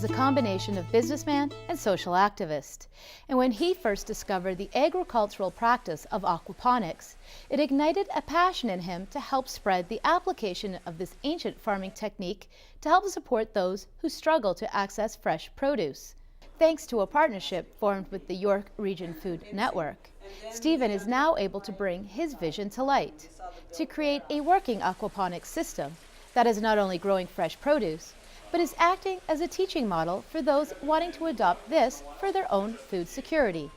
is a combination of businessman and social activist. And when he first discovered the agricultural practice of aquaponics, it ignited a passion in him to help spread the application of this ancient farming technique to help support those who struggle to access fresh produce. Thanks to a partnership formed with the York Region Food Network, Stephen is now able to bring his vision to light, to create a working aquaponics system that is not only growing fresh produce, but is acting as a teaching model for those wanting to adopt this for their own food security.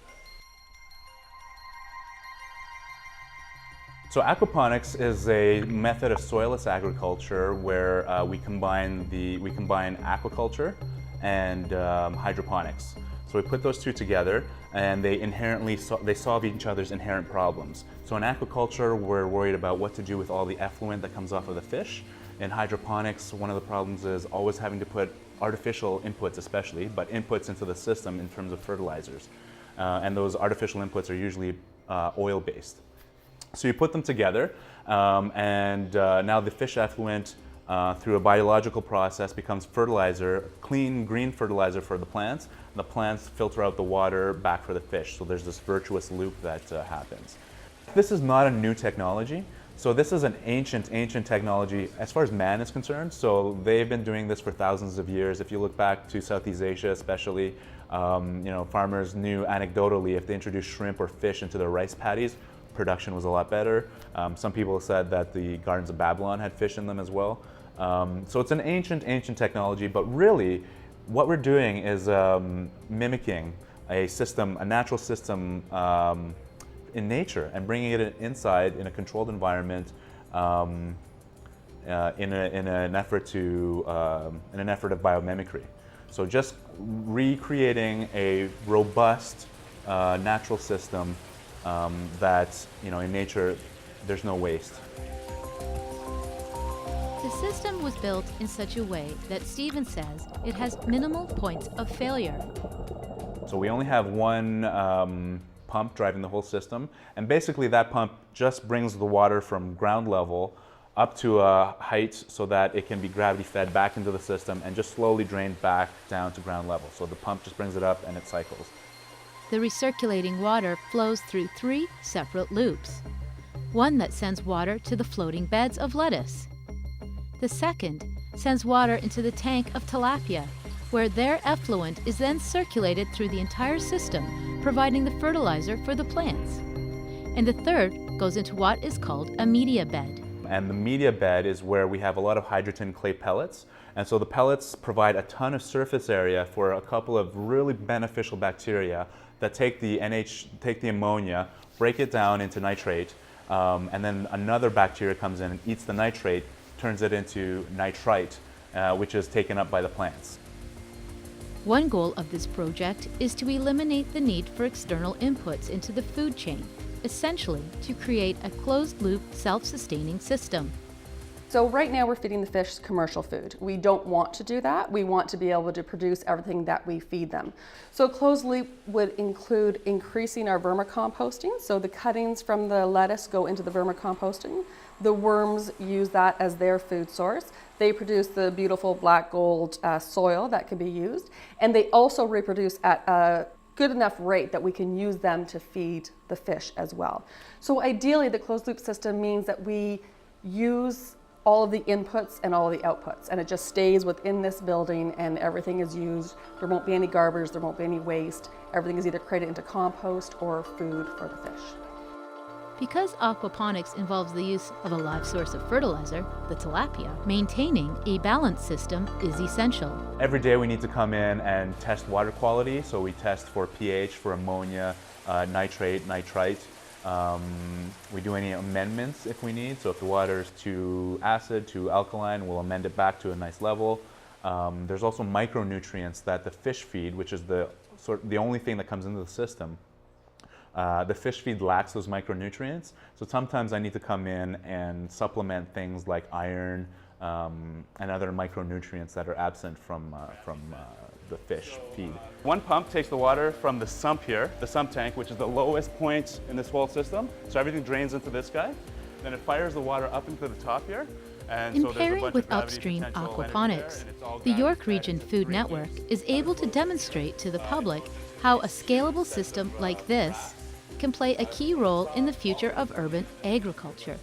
So aquaponics is a method of soilless agriculture where we combine aquaculture and hydroponics. So we put those two together, and they solve each other's inherent problems. So in aquaculture, we're worried about what to do with all the effluent that comes off of the fish. In hydroponics, one of the problems is always having to put artificial inputs especially, but inputs into the system in terms of fertilizers. And those artificial inputs are usually oil-based. So you put them together, and now the fish effluent, through a biological process, becomes fertilizer, clean green fertilizer for the plants. The plants filter out the water back for the fish, so there's this virtuous loop that happens. This is not a new technology. So this is an ancient technology as far as man is concerned. So they've been doing this for thousands of years. If you look back to Southeast Asia especially, farmers knew anecdotally if they introduced shrimp or fish into their rice paddies, production was a lot better. Some people said that the gardens of Babylon had fish in them as well. So it's an ancient technology, but really what we're doing is mimicking a natural system in nature and bringing it inside in a controlled environment in an effort of biomimicry. So just recreating a robust natural system that, in nature, there's no waste. The system was built in such a way that Stephen says it has minimal points of failure. So we only have one pump driving the whole system, and basically that pump just brings the water from ground level up to a height so that it can be gravity fed back into the system and just slowly drained back down to ground level. So the pump just brings it up and it cycles. The recirculating water flows through 3 separate loops. One that sends water to the floating beds of lettuce. The second sends water into the tank of tilapia, where their effluent is then circulated through the entire system, providing the fertilizer for the plants. And the third goes into what is called a media bed. And the media bed is where we have a lot of hydrogen clay pellets. And so the pellets provide a ton of surface area for a couple of really beneficial bacteria that take the ammonia, break it down into nitrate, and then another bacteria comes in and eats the nitrate, turns it into nitrite, which is taken up by the plants. One goal of this project is to eliminate the need for external inputs into the food chain, essentially to create a closed-loop, self-sustaining system. So right now we're feeding the fish commercial food. We don't want to do that. We want to be able to produce everything that we feed them. So closed loop would include increasing our vermicomposting. So the cuttings from the lettuce go into the vermicomposting. The worms use that as their food source. They produce the beautiful black gold soil that can be used. And they also reproduce at a good enough rate that we can use them to feed the fish as well. So ideally the closed loop system means that we use all of the inputs and all of the outputs, and it just stays within this building and everything is used. There won't be any garbage, there won't be any waste. Everything is either created into compost or food for the fish. Because aquaponics involves the use of a live source of fertilizer, the tilapia, maintaining a balanced system is essential. Every day we need to come in and test water quality, so we test for pH, for ammonia, nitrate, nitrite. We do any amendments if we need, so if the water is too acid, too alkaline, we'll amend it back to a nice level. There's also micronutrients that the fish feed, which is the only thing that comes into the system. The fish feed lacks those micronutrients, so sometimes I need to come in and supplement things like iron and other micronutrients that are absent from the fish feed. One pump takes the water from the sump here, the sump tank, which is the lowest point in this whole system. So everything drains into this guy. Then it fires the water up into the top here, And In so there's a pairing bunch with of gravity UpStream potential energy there, Aquaponics, and it's all the gravity York fed Region into Food 3 Network inches. is able to demonstrate to the public how a scalable system like this can play a key role in the future of urban agriculture.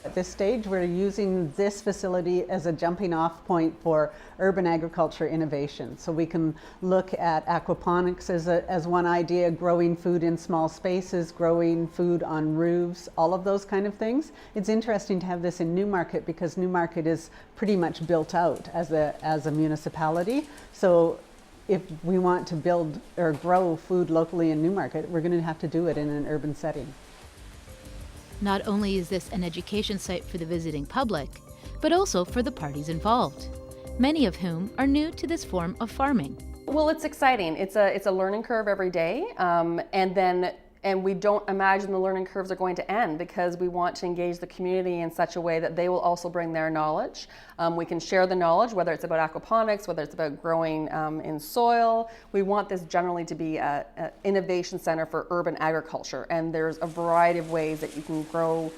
At this stage, we're using this facility as a jumping off point for urban agriculture innovation. So we can look at aquaponics as one idea, growing food in small spaces, growing food on roofs, all of those kind of things. It's interesting to have this in Newmarket because Newmarket is pretty much built out as a municipality. So if we want to build or grow food locally in Newmarket, we're going to have to do it in an urban setting. Not only is this an education site for the visiting public, but also for the parties involved, many of whom are new to this form of farming. Well, it's exciting. It's a learning curve every day, and we don't imagine the learning curves are going to end because we want to engage the community in such a way that they will also bring their knowledge. We can share the knowledge, whether it's about aquaponics, whether it's about growing in soil. We want this generally to be an innovation center for urban agriculture, and there's a variety of ways that you can grow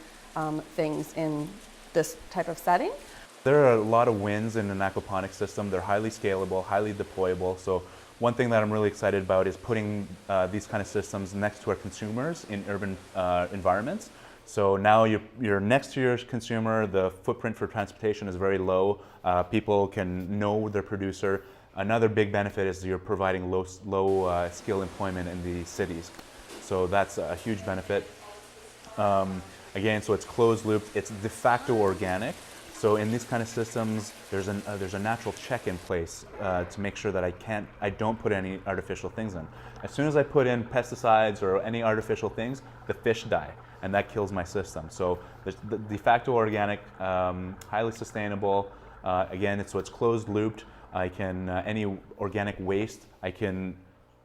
things in this type of setting. There are a lot of wins in an aquaponics system. They're highly scalable, highly deployable. So one thing that I'm really excited about is putting these kind of systems next to our consumers in urban environments. So now you're next to your consumer, the footprint for transportation is very low. People can know their producer. Another big benefit is you're providing low skill employment in the cities. So that's a huge benefit. Again, so it's closed loop, it's de facto organic. So in these kind of systems, there's a natural check in place to make sure that I don't put any artificial things in. As soon as I put in pesticides or any artificial things, the fish die, and that kills my system. So the de facto organic, highly sustainable. Again, it's closed looped. I can any organic waste I can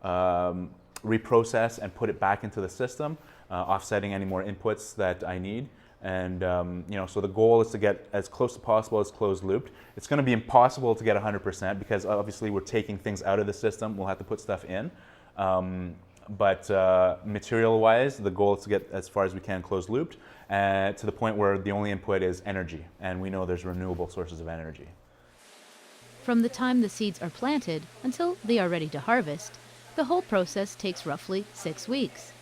reprocess and put it back into the system, offsetting any more inputs that I need. And so the goal is to get as close as possible as closed looped. It's going to be impossible to get 100% because obviously we're taking things out of the system. We'll have to put stuff in. But material-wise, the goal is to get as far as we can closed looped to the point where the only input is energy. And we know there's renewable sources of energy. From the time the seeds are planted until they are ready to harvest, the whole process takes roughly 6 weeks.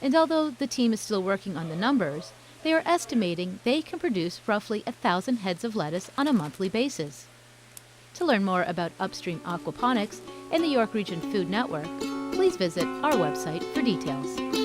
And although the team is still working on the numbers, they are estimating they can produce roughly 1,000 heads of lettuce on a monthly basis. To learn more about UpStream Aquaponics and the York Region Food Network, please visit our website for details.